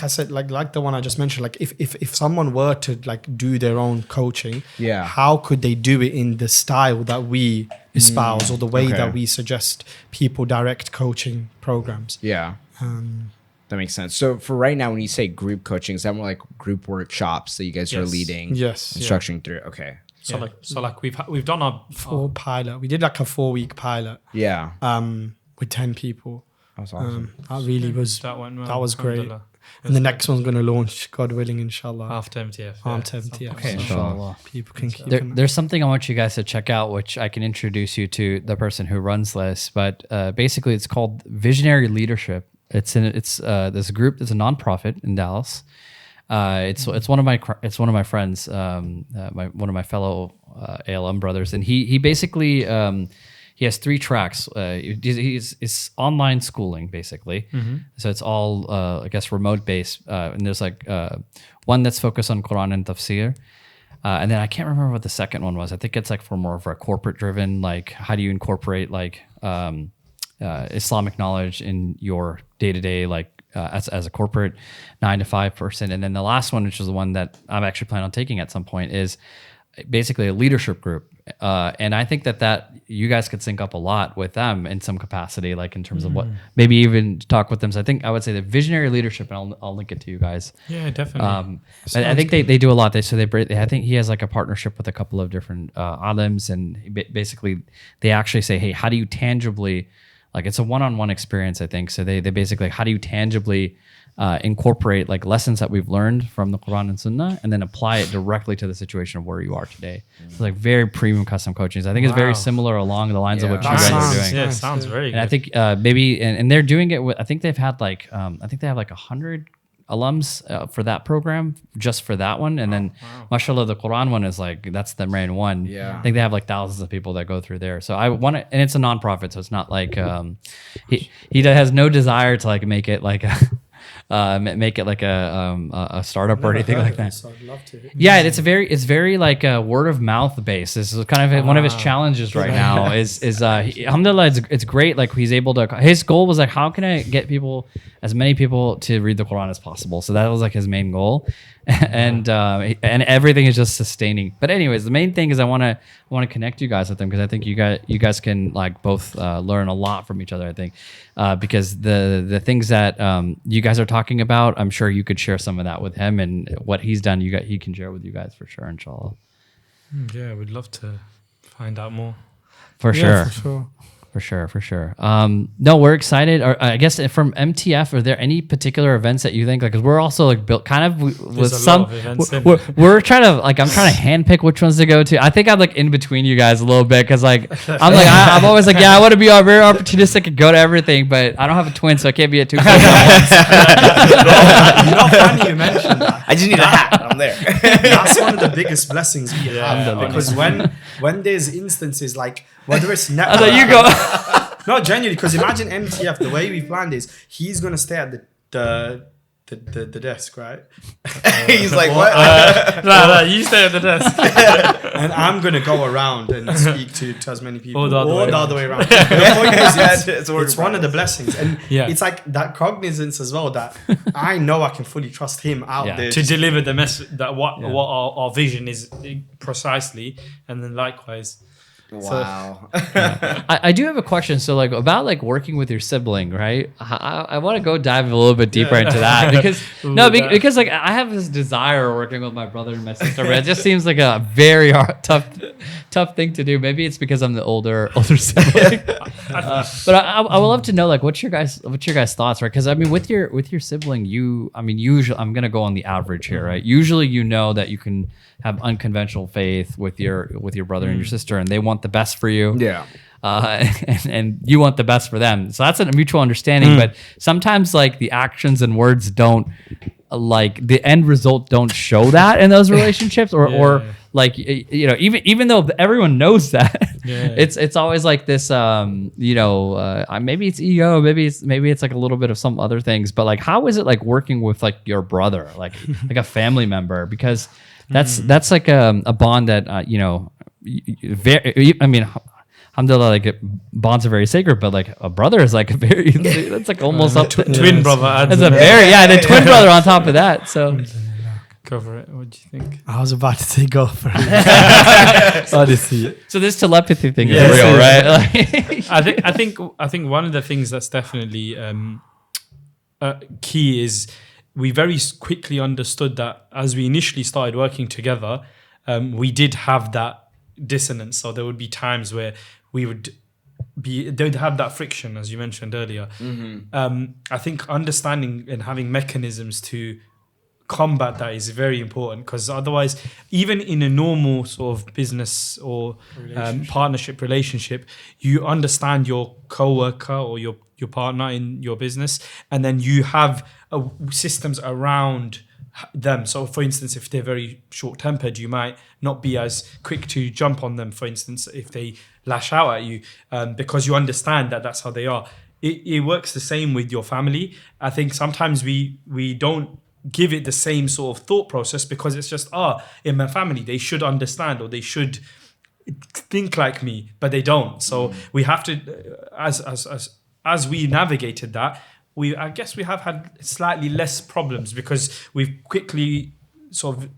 I said, like the one I just mentioned, like if someone were to like do their own coaching, how could they do it in the style that we espouse, or the way that we suggest people direct coaching programs? That makes sense. So for right now, when you say group coaching, is that more like group workshops that you guys are leading? Yes. And structuring through. Okay. So like we've done our pilot. We did like a 4-week pilot. Yeah. With 10 people. That was awesome. That really was. That went well. That was great. And the next one's going to launch, God willing, inshallah. After MTF. After MTF. Okay, inshallah. People can keep an There's something I want you guys to check out, which I can introduce you to the person who runs this. But basically, it's called Visionary Leadership. It's this group. It's a nonprofit in Dallas. It's one of my friends, one of my fellow ALM brothers, and he basically he has 3 tracks. It's online schooling basically, so it's all I guess remote based. And there's like one that's focused on Quran and tafsir. And then I can't remember what the second one was. I think it's like for more of a corporate driven, like how do you incorporate like Islamic knowledge in your day-to-day, like as a corporate 9-to-5 person. And then the last one, which is the one that I'm actually planning on taking at some point, is basically a leadership group. And I think that you guys could sync up a lot with them in some capacity, like in terms of what, maybe even talk with them. So I would say the visionary leadership, and I'll link it to you guys. Yeah, definitely. I think they do a lot. I think he has like a partnership with a couple of different alims, and basically they actually say, hey, how do you tangibly, like it's a one-on-one experience, I think. So they basically, how do you tangibly incorporate like lessons that we've learned from the Quran and Sunnah, and then apply it directly to the situation of where you are today. So like very premium custom coaching. So I think it's very similar along the lines of what you guys are doing. Yeah, sounds very good. And I think maybe, and they're doing it with, I think they've had like, I think they have like 100 alums for that program, just for that one. And then mashallah, the Quran one is like, that's the main one. Yeah. I think they have like thousands of people that go through there. So I want to, and it's a nonprofit, so it's not like he has no desire to like make it like a startup or anything like that. So I'd love to. Yeah, it's very like word of mouth based. This is kind of one of his challenges right now. Is alhamdulillah, it's great. Like he's able to. His goal was like, how can I get as many people to read the Quran as possible? So that was like his main goal, and everything is just sustaining. But anyways, the main thing is I want to connect you guys with them, because I think you guys can like both learn a lot from each other. I think because the things that you guys are talking about, I'm sure you could share some of that with him, and what he's done, he can share with you guys for sure, inshallah. Yeah, we'd love to find out more. For sure. For sure. For sure. No, we're excited. Or I guess from MTF, are there any particular events that you think, like, because we're also like built kind of with some, we're trying to like, I'm trying to handpick which ones to go to. I think I'm like in between you guys a little bit, because like I'm always like, yeah, I want to be very opportunistic and go to everything, but I don't have a twin, so I can't be at 2 places at once. You know, funny you mentioned that. I just need a hat. I'm there. That's one of the biggest blessings we have, because when there's instances like, whether it's network, you go. No, genuinely, because imagine MTF, the way we planned is he's gonna stay at the desk, right? He's like, what? No, you stay at the desk. And I'm gonna go around and speak to as many people, Or the other way around. The point is, it's one of the blessings, and it's like that cognizance as well, that I know I can fully trust him out there to deliver the message, that what our vision is precisely, and then likewise. Wow. I do have a question. So like about like working with your sibling, right? I want to go dive a little bit deeper into that, because because like I have this desire of working with my brother and my sister, but it just seems like a very tough thing to do. Maybe it's because I'm the older sibling. But I would love to know, like, what's your guys' thoughts, right? Because I mean, with your sibling, usually I'm gonna go on the average here, right? Usually, you know that you can have unconventional faith with your brother and your sister, and they want the best for you. Yeah. And you want the best for them. So that's a mutual understanding. But sometimes like the actions and words don't, like the end result don't show that in those relationships, or like, you know, even though everyone knows that, it's always like this, maybe it's ego, maybe it's like a little bit of some other things, but like, how is it like working with like your brother, like a family member? Because that's like a bond that, alhamdulillah, like bonds are very sacred, but like a brother is like a very, that's like almost up twin brother. That's a very, the twin brother on top of that. So cover it. What do you think? I was about to say go for it. Honestly. So this telepathy thing is real, right? I think one of the things that's definitely key is we very quickly understood that as we initially started working together, we did have that dissonance. So there would be times where they'd have that friction, as you mentioned earlier. I think understanding and having mechanisms to combat that is very important, because otherwise, even in a normal sort of business or partnership relationship, you understand your co-worker or your partner in your business, and then you have systems around them. So for instance, if they're very short-tempered, you might not be as quick to jump on them, for instance, if they lash out at you, because you understand that that's how they are. It works the same with your family. I think sometimes we don't give it the same sort of thought process, because it's just, in my family, they should understand or they should think like me, but they don't. So we have to, as we navigated that, I guess we have had slightly less problems, because we've quickly sort of,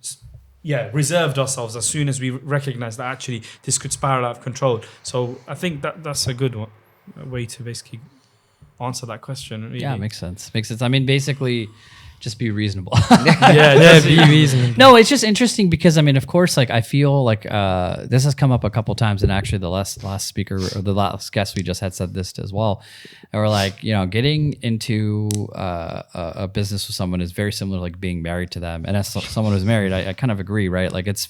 reserved ourselves as soon as we recognize that actually this could spiral out of control. So I think that's a good way to basically answer that question. Really. Yeah, makes sense. I mean, basically, just be reasonable. Be reasonable. No, it's just interesting because, I mean, of course, like I feel like this has come up a couple times, and actually the last speaker or the last guest we just had said this as well. And we're like, getting into a business with someone is very similar to like being married to them. And as someone who's married, I kind of agree, right? Like it's a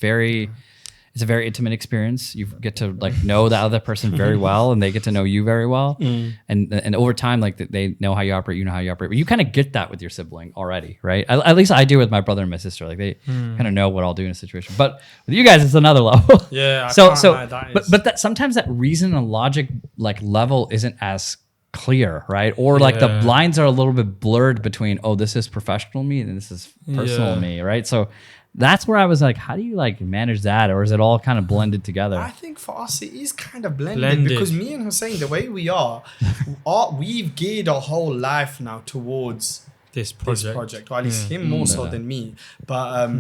very intimate experience. You get to like know the other person very well, and they get to know you very well. And over time, like they know how you operate, you know how you operate. But you kind of get that with your sibling already, right? At least I do with my brother and my sister. Like they kind of know what I'll do in a situation. But with you guys, it's another level. Yeah. But that sometimes that reason and logic like level isn't as clear, right? Or like the lines are a little bit blurred between, this is professional me and this is personal me, right? So that's where I was like, how do you like manage that? Or is it all kind of blended together? I think for us, it is kind of blended. Because me and Hussain, the way we are, we've geared our whole life now towards this project, or at least him more so than me. But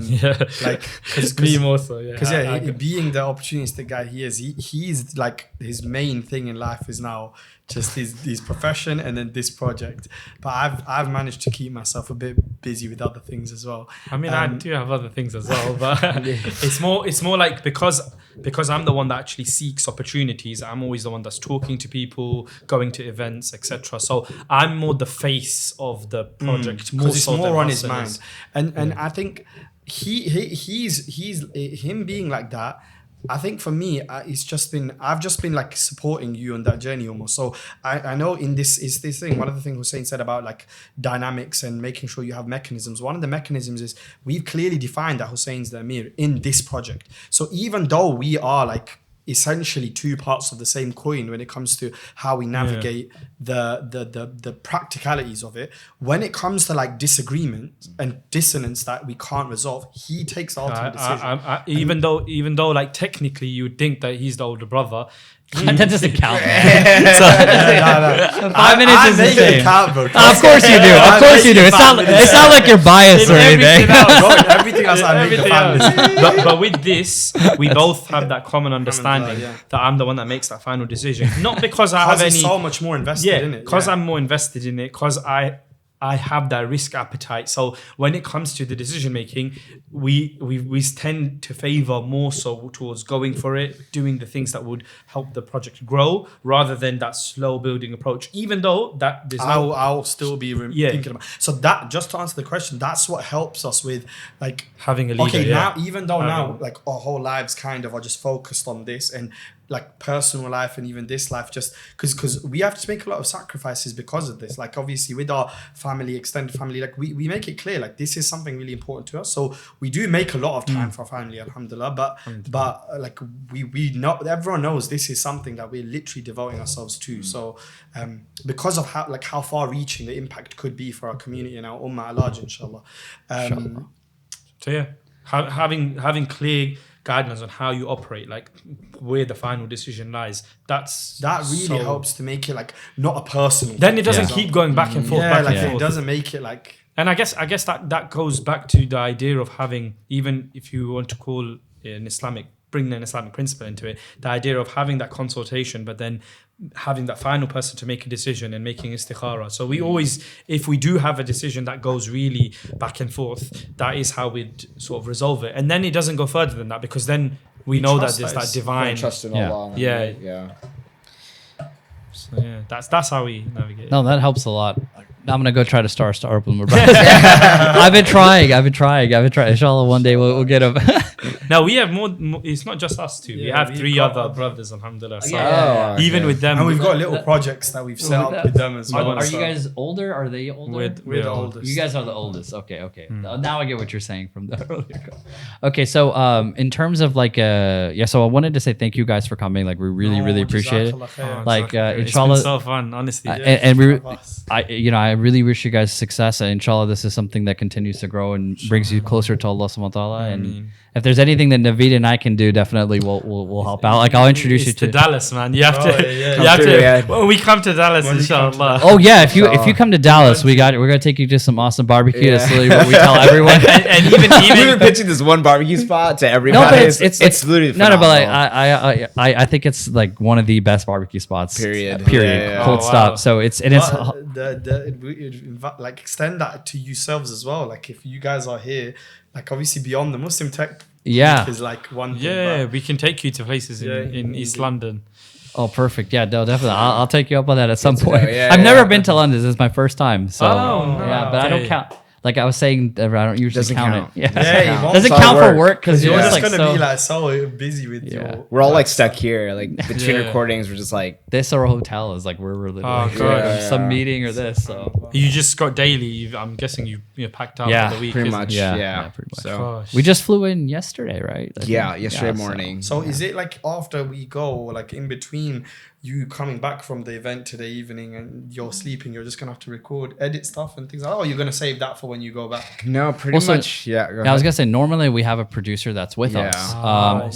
like, cause me more so, because being the opportunistic guy he is, he's like his main thing in life is now just his profession and then this project. But I've managed to keep myself a bit busy with other things as well. I mean, I do have other things as well, but it's more like because I'm the one that actually seeks opportunities. I'm always the one that's talking to people, going to events, etc. So I'm more the face of the project, more it's so more than on us his mind. And I think he's him being like that. I think for me, I've just been like supporting you on that journey almost. So I know in this thing, one of the things Hussain said about like dynamics and making sure you have mechanisms. One of the mechanisms is we've clearly defined that Hussein's the Amir in this project. So even though we are like essentially two parts of the same coin when it comes to how we navigate the practicalities of it, when it comes to like disagreement and dissonance that we can't resolve, he takes the ultimate decision. Even though like technically you would think that he's the older brother, that doesn't count. No. 5 minutes is the same. Count, bro. Of course you do. Of course you do. It's not like you're biased or anything. Everything else I make the family. But with this, we both have that common understanding that I'm the one that makes that final decision. Not because I have any so much more invested in it. Because I'm more invested in it. Because I have that risk appetite. So when it comes to the decision making, we tend to favor more so towards going for it, doing the things that would help the project grow, rather than that slow building approach. Even though that there's I'll still be thinking about. So that, just to answer the question, that's what helps us with like having a leader. Okay, now even though now like our whole lives kind of are just focused on this and like personal life and even this life, just because we have to make a lot of sacrifices because of this. Like obviously with our family, extended family, like we make it clear like this is something really important to us. So we do make a lot of time for our family, alhamdulillah. But like we know, everyone knows this is something that we're literally devoting ourselves to. So because of how far reaching the impact could be for our community and our ummah at large, inshallah. So yeah, having clear guidelines on how you operate, like where the final decision lies. That really helps to make it like not a personal. Then it doesn't keep going back and forth. It doesn't make it like. And I guess that goes back to the idea of having, even if you want to call bring an Islamic principle into it, the idea of having that consultation, but then having that final person to make a decision and making istikhara. So we always, if we do have a decision that goes really back and forth, that is how we'd sort of resolve it. And then it doesn't go further than that, because then we know that there's that divine. Trust in Allah. Yeah. So that's how we navigate. No, that helps a lot. I'm gonna go try to start when we're brothers. I've been trying. Inshallah, one day we'll get them. Now we have more. It's not just us two. We have 3 other brothers, alhamdulillah. So even with them, and we've got little projects that we've set up with them as well. Are you guys older? Are they older? We're the oldest. You guys are the oldest. Okay. Now I get what you're saying from the earlier. Okay, so in terms of like so I wanted to say thank you guys for coming. Like we really appreciate it. Like inshallah, it's been so fun, honestly. I really wish you guys success, and inshallah this is something that continues to grow and brings you closer to Allah subhanahu wa ta'ala. And if there's anything that Naveed and I can do, definitely we'll help out. Like I'll introduce you to Dallas, man. You have to. When we come to Dallas, inshallah. Oh yeah, if you come to Dallas, we're gonna take you to some awesome barbecue. That's literally what we tell everyone. and even we were pitching this one barbecue spot to everybody. No, but it's literally phenomenal. But I think it's like one of the best barbecue spots. Period. Full stop. So it's like extend that to yourselves as well. Like if you guys are here, like obviously beyond the Muslim tech, is like one thing. Yeah, we can take you to places in East London. Oh, perfect. Yeah, no, definitely. I'll take you up on that at some point. I've never been to London. This is my first time. So but I don't count. Like I was saying, I don't usually count it. Yeah, doesn't count for work because you're just like gonna be like so busy with your. We're all like stuck here. Like between recordings, we're just like this or a hotel is like where we're living. Some meeting or this. So you just got daily. I'm guessing you're packed out for the week. Pretty much. Yeah, pretty much. So we just flew in yesterday, right? Yesterday morning. So is it like after we go, like in between? You coming back from the event today evening and you're sleeping, you're just gonna have to record, edit stuff and things like that. Or you're gonna save that for when you go back? No, pretty much. Yeah. I was gonna say normally we have a producer that's with us,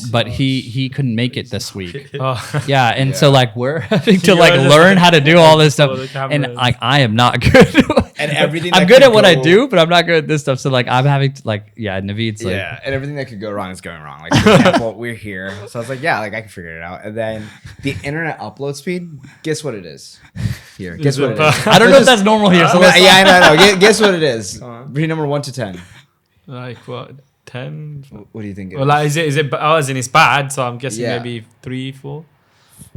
but he couldn't make it this week. And so like we're having to like learn how to do all this stuff, and like I am not good. And everything I'm good at what I do, but I'm not good at this stuff. So like I'm having to Naveed's like and everything that could go wrong is going wrong. Like for example, we're here, so I was like, I can figure it out. And then the internet upload speed, guess what it is? Here, guess what it is? I don't know if that's normal here. So I know. Guess what it is? Read number 1 to 10. Like what? 10? What do you think? Well, like is it? As in it's bad, so I'm guessing maybe 3, 4.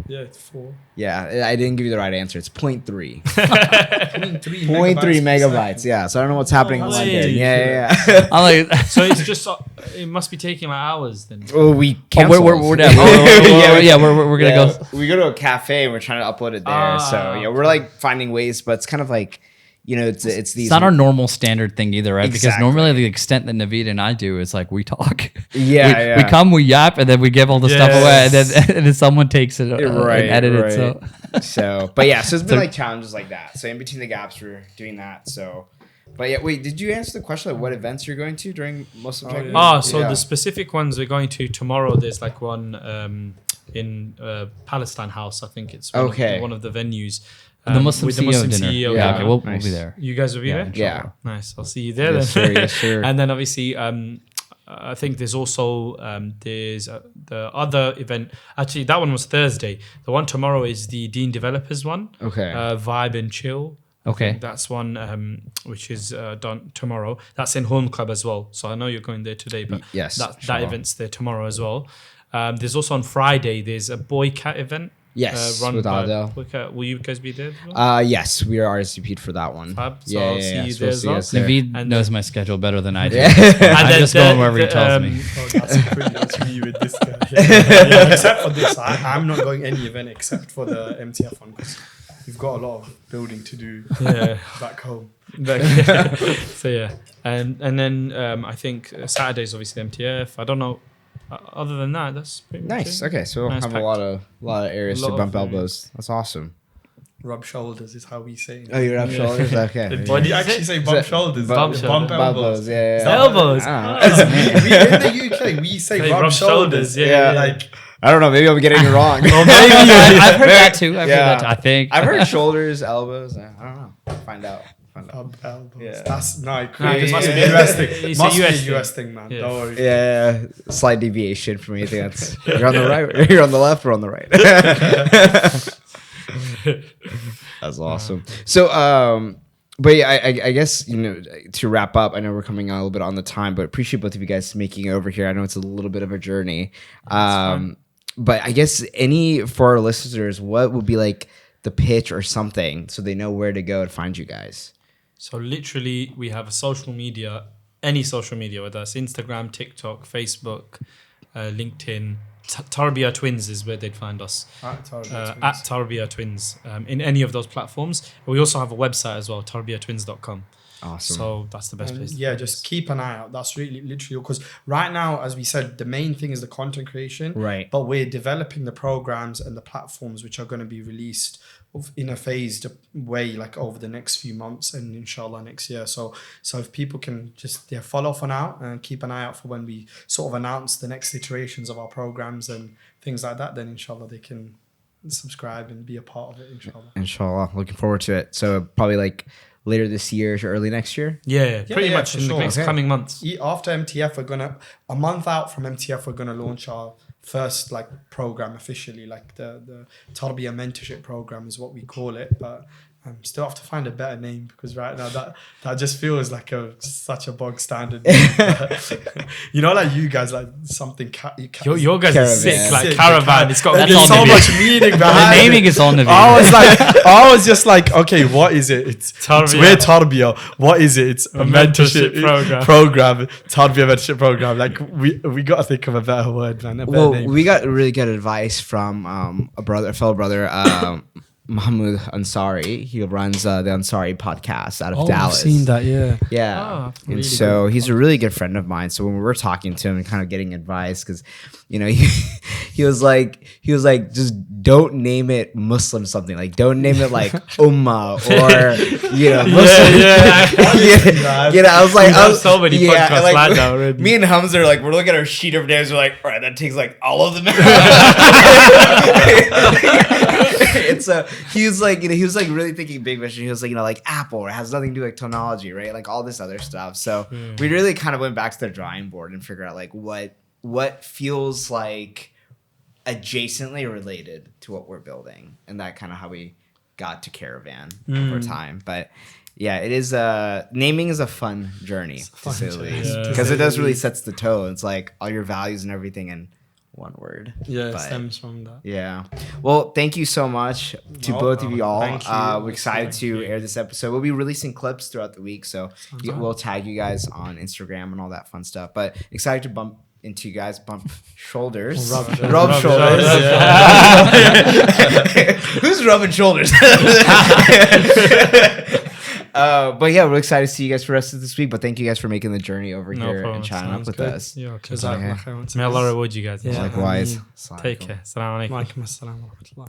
Yeah, it's 4. Yeah, I didn't give you the right answer. It's 0.3. 0.3 megabytes. Yeah, so I don't know what's happening in London. Yeah. I'm like, so it's just it must be taking like hours then. Oh, we canceled. We're down. We're gonna go. We go to a cafe and we're trying to upload it there. So we're like finding ways, but it's kind of like. It's these. It's not our normal standard thing either, right? Exactly. Because normally the extent that Naveed and I do is like we talk. We come, we yap, and then we give all the stuff away, and then someone takes it and edit it. So it's been like challenges like that. So in between the gaps, we're doing that. So, but wait, did you answer the question of what events you're going to during Muslim Tech Week? The specific ones we're going to tomorrow. There's like one in Palestine House. I think it's one of the venues. The Muslim CEO dinner. Okay, we'll be there. You guys will be there? Yeah. Nice. I'll see you there then. Yes, sir. And then obviously, I think there's also the other event. Actually, that one was Thursday. The one tomorrow is the Dean Developers one. Okay. Vibe and Chill. Okay. That's one which is done tomorrow. That's in Home Club as well. So I know you're going there today, but that event's there tomorrow as well. There's also on Friday, there's a Boy Cat event. Yes, run with by Adele. Will you guys be there? As well? Yes, we are RSVP'd for that one. Fab. So I'll see you there as well. Naveed knows my schedule better than I do. I'm just going wherever he tells me. That's me with this guy. Except for this, I'm not going any event except for the MTF one because we've got a lot of building to do back home. So and then I think Saturday's obviously MTF. I don't know. Other than that, that's pretty nice. Much it. Okay, so we'll have a lot of areas to bump elbows. That's awesome. Rub shoulders is how we say it. Oh, you rub shoulders? Okay. Why do you actually say bump shoulders? Bump Bump elbows. Yeah. Elbows. We in the UK, we say rub shoulders. Yeah. Like, I don't know. Maybe I'm getting it wrong. I've heard that too. I've heard that too, I think. I've heard shoulders, elbows. I don't know. Find out. bump elbows. Yeah. That's it crazy. must It's be a US thing. it's Must a be a US US thing, man. Yeah. Don't worry. Yeah, slight deviation from anything. That's you're on the right, you're on the left, or on the right. That's awesome. So, but yeah, I guess, you know, to wrap up, I know we're coming out a little bit on the time, but appreciate both of you guys making it over here. I know it's a little bit of a journey. But I guess for our listeners, what would be like the pitch or something so they know where to go to find you guys? So literally, we have a social media, any social media, whether it's Instagram, TikTok, Facebook, LinkedIn. Tarbiyah Twins is where they'd find us. At Tarbiyah Twins in any of those platforms. We also have a website as well, tarbiyahtwins.com. Awesome. So that's the best place. Yeah, just keep an eye out. That's really literally, because right now, as we said, the main thing is the content creation. Right. But we're developing the programs and the platforms which are going to be released in a phased way, like over the next few months and inshallah next year. So if people can just follow for now and keep an eye out for when we sort of announce the next iterations of our programs and things like that, then inshallah they can subscribe and be a part of it, inshallah. Inshallah. Looking forward to it. So probably like later this year or early next year? Yeah, pretty much in the next coming months. After MTF, a month out from MTF, we're going to launch our first like program officially, like the Tarbiyah mentorship program is what we call it, but still have to find a better name, because right now that just feels like such a bog standard name. You know, like you guys, like something your guys are sick, like Caravan. It's got so much meaning behind the naming is on the video. I was just like, okay, what is it? It's we're Tarbiyah. What is it? It's a mentorship program. Tarbiyah mentorship program. Like we got to think of a better word, man. Well, we got really good advice from a fellow brother. Mahmoud Ansari. He runs the Ansari podcast out of Dallas. I've seen that, yeah. Yeah. And really so he's a really good friend of mine. So when we were talking to him and kind of getting advice, because, you know, he was like, just don't name it Muslim something. Like, don't name it like Ummah or, you know, Muslim. Yeah. You know, I was like, so many podcasts like that already. Me and Hamza are like, we're looking at our sheet of names. We're like, all right, that takes like all of them. It's he was like, you know, he was like really thinking big vision. He was like, you know, like Apple, it has nothing to do with technology, right? Like all this other stuff. So we really kind of went back to the drawing board and figured out like what feels like adjacently related to what we're building, and that kind of how we got to Caravan over time. But yeah, it is naming is a fun journey to say the least, because it does really sets the tone. It's like all your values and everything in one word. Yeah, it stems from that. Yeah. Well, thank you so much to both of you all. Thank you. We're excited to air this episode. We'll be releasing clips throughout the week, so we'll tag you guys on Instagram and all that fun stuff. But excited to bump into you guys, bump shoulders. Rub shoulders. Who's rubbing shoulders? But yeah, we're excited to see you guys for the rest of this week. But thank you guys for making the journey over here and chatting up with us. Yeah, may Allah reward you guys. Likewise. Take care. Assalamu alaikum. Wa alaikum assalam wa rahmatullah.